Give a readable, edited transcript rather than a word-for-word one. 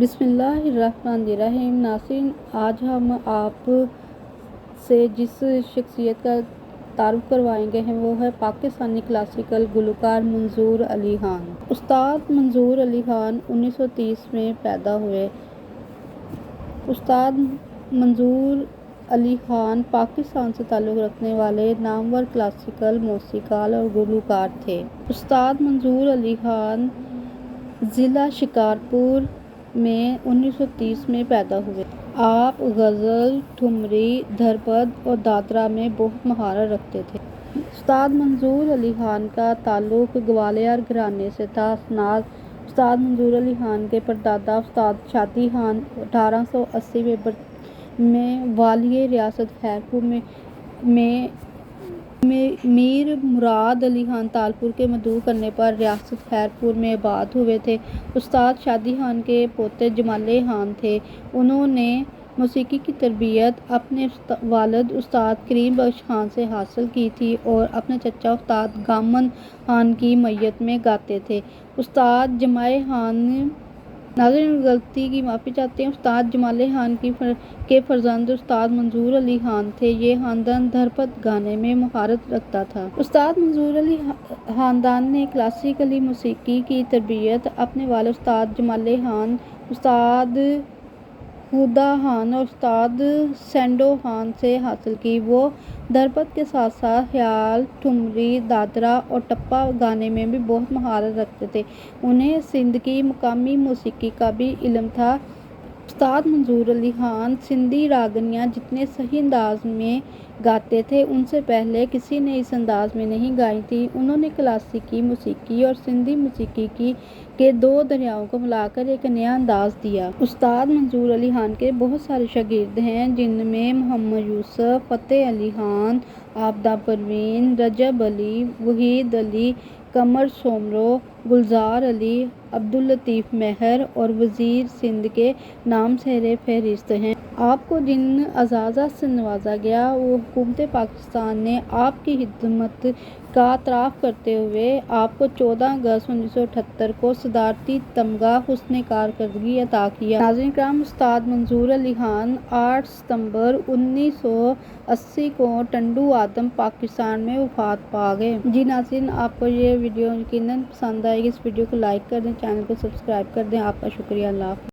بسم اللہ الرحمن الرحیم۔ ناظرین، آج ہم آپ سے جس شخصیت کا تعارف کروائیں گے وہ ہے پاکستانی کلاسیکل گلوکار منظور علی خان۔ استاد منظور علی خان 1930 میں پیدا ہوئے۔ استاد منظور علی خان پاکستان سے تعلق رکھنے والے نامور کلاسیکل موسیقار اور گلوکار تھے۔ استاد منظور علی خان ضلع شکارپور میں 1930 میں پیدا ہوئے۔ آپ غزل، ٹھمری، دھرپد اور دادرا میں بہت مہارت رکھتے تھے۔ استاد منظور علی خان کا تعلق گوالیار گھرانے سے تھا۔ اسناد: استاد منظور علی خان کے پردادا استاد شادی خان 1880 میں والیِ ریاست خیرپور میں میر مراد علی خان تالپور کے مدعو کرنے پر ریاست خیرپور میں آباد ہوئے تھے۔ استاد شادی خان کے پوتے جمالے خان تھے۔ انہوں نے موسیقی کی تربیت اپنے والد استاد کریم بخش خان سے حاصل کی تھی اور اپنے چچا استاد گامن خان کی معیت میں گاتے تھے۔ استاد جمالے خان ناظرین، غلطی کی معافی چاہتے ہیں۔ استاد جمالے خان کے فرزند استاد منظور علی خان تھے۔ یہ خاندان دھرپد گانے میں مہارت رکھتا تھا۔ استاد منظور علی خاندان نے کلاسیکل موسیقی کی تربیت اپنے والد استاد جمالے خان، استاد خدا خان اور استاد سینڈو خان سے حاصل کی۔ وہ دھرپد کے ساتھ ساتھ خیال، ٹھمری، دادرا اور ٹپا گانے میں بھی بہت مہارت رکھتے تھے۔ انہیں سندھ کی مقامی موسیقی کا بھی علم تھا۔ استاد منظور علی خان سندھی راگنیاں جتنے صحیح انداز میں گاتے تھے ان سے پہلے کسی نے اس انداز میں نہیں گائی تھیں۔ انہوں نے کلاسیکی موسیقی اور سندھی موسیقی کے دو دریاؤں کو ملا کر ایک نیا انداز دیا۔ استاد منظور علی خان کے بہت سارے شاگرد ہیں جن میں محمد یوسف، فتح علی خان، عابدہ پروین، رجب علی، وحید علی، قمر سومرو، گلزار علی، عبداللطیف مہر اور وزیر سندھ کے نام زیر فہرست ہیں۔ آپ کو جن اعزازات سے نوازا گیا وہ حکومت پاکستان نے آپ کی خدمت کا اعتراف کرتے ہوئے آپ کو 14 اگست 1978 کو صدارتی تمغہ حسنِ کارکردگی عطا کیا۔ ناظرین کرام، استاد منظور علی خان 8 ستمبر 1980 کو ٹنڈو آدم، پاکستان میں وفات پا گئے۔ جی ناظرین، آپ کو یہ ویڈیو یقیناً پسند آئے گی۔ اس ویڈیو کو لائک کر دیں، چینل کو سبسکرائب کر دیں۔ آپ کا شکریہ۔ اللہ حافظ۔